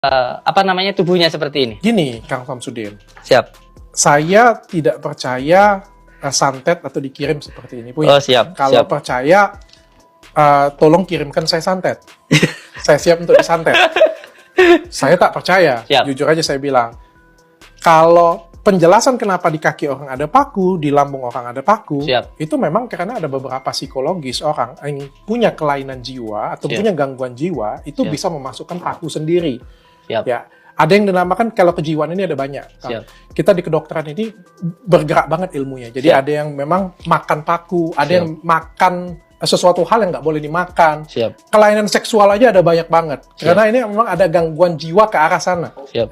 Apa namanya, tubuhnya seperti ini. Gini, Kang Samsudin. Siap. Saya tidak percaya santet atau dikirim seperti ini. Oh, siap. Kalau siap. percaya, tolong kirimkan saya santet. Saya siap untuk disantet. Saya tak percaya. Siap. Jujur aja saya bilang. Kalau penjelasan kenapa di kaki orang ada paku, di lambung orang ada paku, Siap. itu memang karena ada beberapa psikologis orang yang punya kelainan jiwa atau Siap. punya gangguan jiwa, itu Siap. bisa memasukkan paku sendiri. Siap. Ya, ada yang dinamakan, kalau kejiwaan ini ada banyak. Siap. Kita di kedokteran ini bergerak banget ilmunya. Jadi Siap. ada yang memang makan paku, ada Siap. yang makan sesuatu hal yang nggak boleh dimakan. Siap. Kelainan seksual aja ada banyak banget. Karena ini memang ada gangguan jiwa ke arah sana. Siap.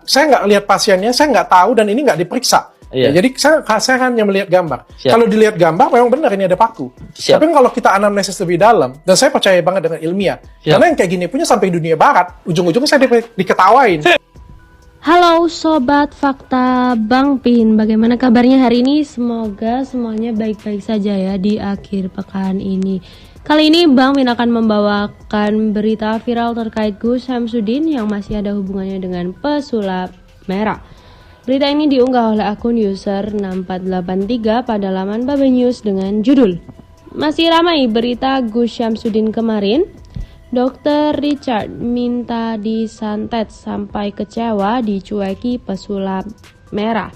Saya nggak lihat pasiennya, saya nggak tahu, dan ini nggak diperiksa. Iya. Ya, jadi saya hanya melihat gambar. Siap. Kalau dilihat gambar, memang benar ini ada paku. Siap. Tapi kalau kita anamnesis lebih dalam, dan saya percaya banget dengan ilmiah, Siap. karena yang kayak gini punya sampai dunia barat, ujung-ujungnya saya diketawain. Halo Sobat Fakta Bang Pin, bagaimana kabarnya hari ini? Semoga semuanya baik-baik saja ya di akhir pekan ini. Kali ini Bang Pin akan membawakan berita viral terkait Gus Syamsuddin yang masih ada hubungannya dengan pesulap merah. Berita ini diunggah oleh akun user 6483 pada laman Babe News dengan judul "Masih ramai berita Gus Syamsuddin kemarin, Dr. Richard minta disantet sampai kecewa dicueki pesulap merah."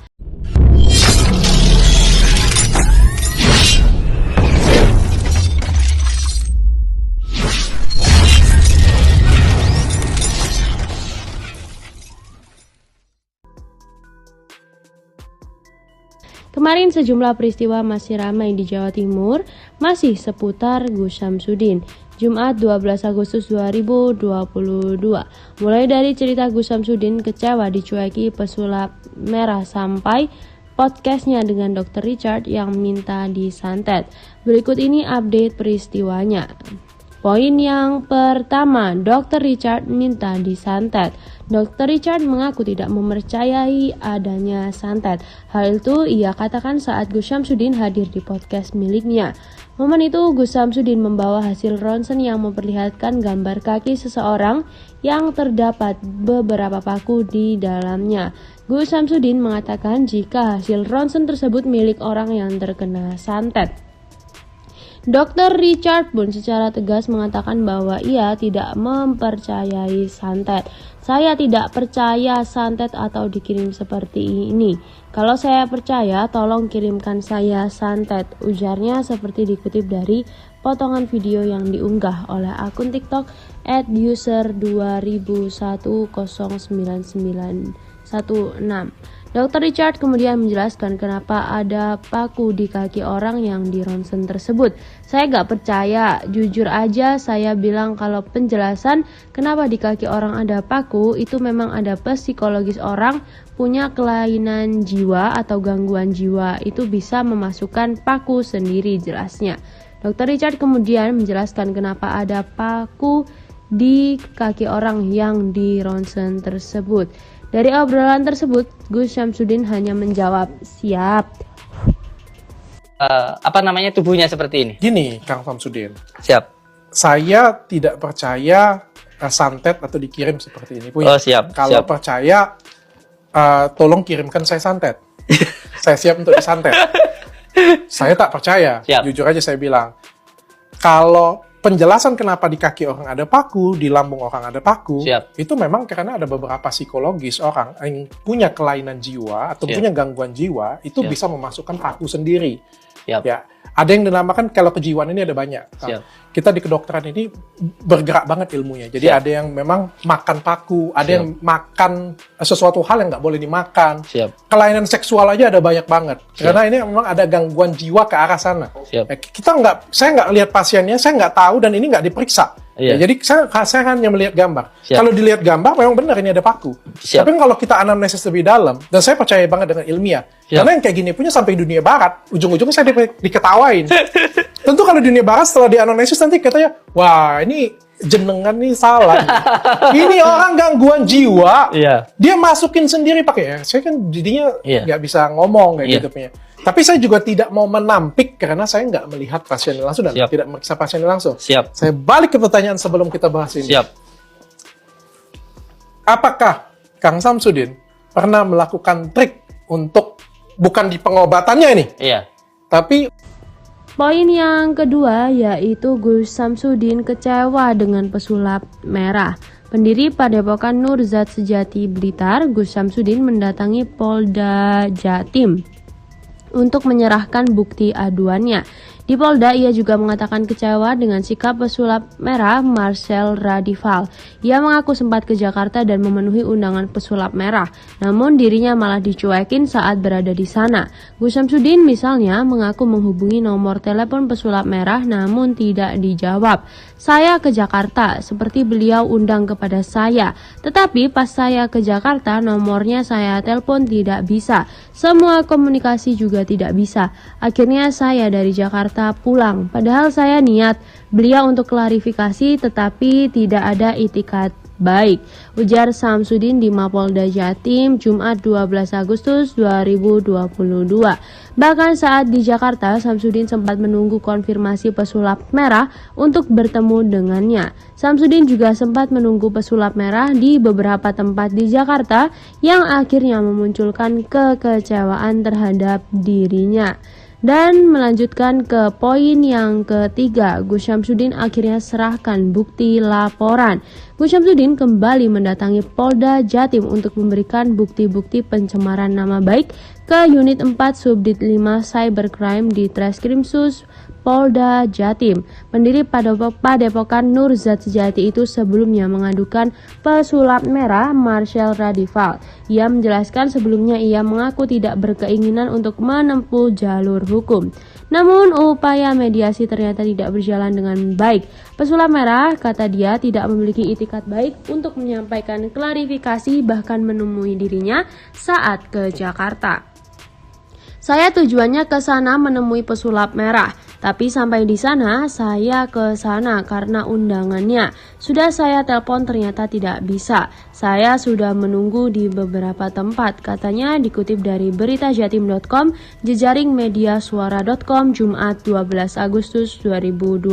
Kemarin sejumlah peristiwa masih ramai di Jawa Timur, masih seputar Gus Syamsuddin. Jumat 12 Agustus 2022. Mulai dari cerita Gus Syamsuddin kecewa dicueki pesulap merah sampai podcastnya dengan Dr. Richard yang minta disantet. Berikut ini update peristiwanya. Poin yang pertama, Dr. Richard minta disantet. Dr. Richard mengaku tidak mempercayai adanya santet. Hal itu ia katakan saat Gus Syamsuddin hadir di podcast miliknya. Momen itu Gus Syamsuddin membawa hasil ronsen yang memperlihatkan gambar kaki seseorang yang terdapat beberapa paku di dalamnya. Gus Syamsuddin mengatakan jika hasil ronsen tersebut milik orang yang terkena santet. Dr. Richard pun secara tegas mengatakan bahwa ia tidak mempercayai santet. Saya tidak percaya santet atau dikirim seperti ini. Kalau saya percaya, tolong kirimkan saya santet, ujarnya seperti dikutip dari potongan video yang diunggah oleh akun TikTok @user209916. Dr. Richard kemudian menjelaskan kenapa ada paku di kaki orang yang di ronsen tersebut. Saya gak percaya, jujur aja saya bilang kalau penjelasan kenapa di kaki orang ada paku itu memang ada psikologis orang punya kelainan jiwa atau gangguan jiwa itu bisa memasukkan paku sendiri, jelasnya. Dr. Richard kemudian menjelaskan kenapa ada paku di kaki orang yang di ronsen tersebut. Dari obrolan tersebut, Gus Syamsuddin hanya menjawab, "Siap." Apa namanya, tubuhnya seperti ini. Gini, Kang Samsudin. Siap. Saya tidak percaya santet atau dikirim seperti ini. Oh, siap. Kalau siap. percaya, tolong kirimkan saya santet. Saya siap untuk disantet. Saya tak percaya. Siap. Jujur aja saya bilang. Kalau penjelasan kenapa di kaki orang ada paku, di lambung orang ada paku, Siap. itu memang karena ada beberapa psikologis orang yang punya kelainan jiwa atau Siap. punya gangguan jiwa, itu Siap. bisa memasukkan paku sendiri. Siap. Ya, ada yang dinamakan, kalau kejiwaan ini ada banyak. Siap. Kita di kedokteran ini bergerak banget ilmunya. Jadi Siap. ada yang memang makan paku, ada Siap. yang makan sesuatu hal yang nggak boleh dimakan. Siap. Kelainan seksual aja ada banyak banget. Karena ini memang ada gangguan jiwa ke arah sana. Siap. Saya nggak lihat pasiennya, saya nggak tahu, dan ini nggak diperiksa. Iya. Ya, jadi saya hanya melihat gambar. Siap. Kalau dilihat gambar, memang benar ini ada paku. Siap. Tapi kalau kita anamnesis lebih dalam, dan saya percaya banget dengan ilmiah, Siap. karena yang kayak gini punya sampai dunia barat, ujung-ujungnya saya diketawain. Tentu kalau dunia barat setelah dianamnesis nanti katanya, wah ini jenengan nih salah. Ini orang gangguan jiwa. Iya. Dia masukin sendiri pakai, saya kan jadinya Iya. nggak bisa ngomong kayak Iya. gitu punya. Tapi saya juga tidak mau menampik karena saya nggak melihat pasien langsung dan Siap. tidak memeriksa pasien langsung. Siap. Saya balik ke pertanyaan sebelum kita bahas ini. Siap. apakah Kang Samsudin pernah melakukan trik untuk, bukan di pengobatannya ini, Iya. tapi Poin yang kedua yaitu Gus Samsudin kecewa dengan pesulap merah. Pendiri Padepokan Nur Zat Sejati Blitar, Gus Samsudin mendatangi Polda Jatim untuk menyerahkan bukti aduannya. Di Polda, ia juga mengatakan kecewa dengan sikap pesulap merah Marcel Radival. Ia mengaku sempat ke Jakarta dan memenuhi undangan pesulap merah, namun dirinya malah dicuekin saat berada di sana. Gus Samsudin misalnya mengaku menghubungi nomor telepon pesulap merah namun tidak dijawab. Saya ke Jakarta, seperti beliau undang kepada saya. Tetapi pas saya ke Jakarta, nomornya saya telepon tidak bisa. Semua komunikasi juga tidak bisa. Akhirnya saya dari Jakarta pulang. Padahal saya niat beliau untuk klarifikasi tetapi tidak ada itikat baik, ujar Samsudin di Mapolda Jatim Jumat 12 Agustus 2022. Bahkan saat di Jakarta, Samsudin sempat menunggu konfirmasi pesulap merah untuk bertemu dengannya. Samsudin juga sempat menunggu pesulap merah di beberapa tempat di Jakarta yang akhirnya memunculkan kekecewaan terhadap dirinya. Dan melanjutkan ke poin yang ketiga, Gus Samsudin akhirnya serahkan bukti laporan. Gus Samsudin kembali mendatangi Polda Jatim untuk memberikan bukti-bukti pencemaran nama baik ke Unit 4 Subdit 5 Cybercrime di Treskrimsus Polda Jatim. Pendiri Padepokan Nur Zat Sejati itu sebelumnya mengadukan pesulap merah Marcel Radival. Ia menjelaskan sebelumnya ia mengaku tidak berkeinginan untuk menempuh jalur hukum. Namun upaya mediasi ternyata tidak berjalan dengan baik. Pesulap merah, kata dia, tidak memiliki itikat baik untuk menyampaikan klarifikasi bahkan menemui dirinya saat ke Jakarta. Saya tujuannya ke sana menemui pesulap merah, tapi sampai di sana saya ke sana karena undangannya. Sudah saya telepon ternyata tidak bisa. Saya sudah menunggu di beberapa tempat, katanya dikutip dari beritajatim.com, jejaring mediasuara.com Jumat 12 Agustus 2022.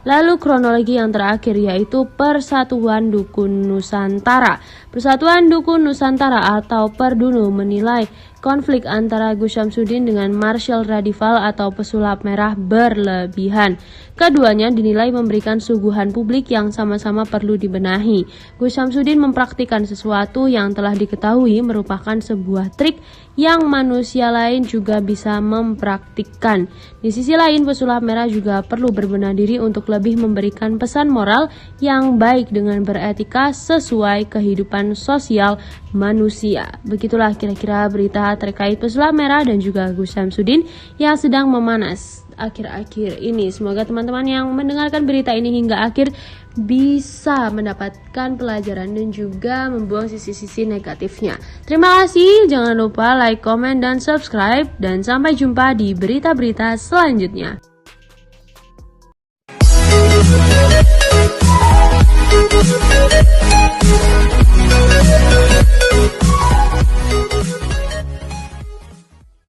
Lalu kronologi yang terakhir yaitu Persatuan Dukun Nusantara. Persatuan Dukun Nusantara atau Perdunu menilai konflik antara Gus Samsudin dengan Marcel Radival atau pesulap merah berlebihan. Keduanya dinilai memberikan suguhan publik yang sama-sama perlu dibenahi. Gus Samsudin mempraktikkan sesuatu yang telah diketahui merupakan sebuah trik yang manusia lain juga bisa mempraktikkan. Di sisi lain, pesulap merah juga perlu berbenah diri untuk lebih memberikan pesan moral yang baik dengan beretika sesuai kehidupan sosial manusia. Begitulah kira-kira berita terkait pesulap merah dan juga Gus Samsudin yang sedang memanas akhir-akhir ini. Semoga teman-teman yang mendengarkan berita ini hingga akhir bisa mendapatkan pelajaran dan juga membuang sisi-sisi negatifnya. Terima kasih, jangan lupa like, comment, dan subscribe, dan sampai jumpa di berita-berita selanjutnya.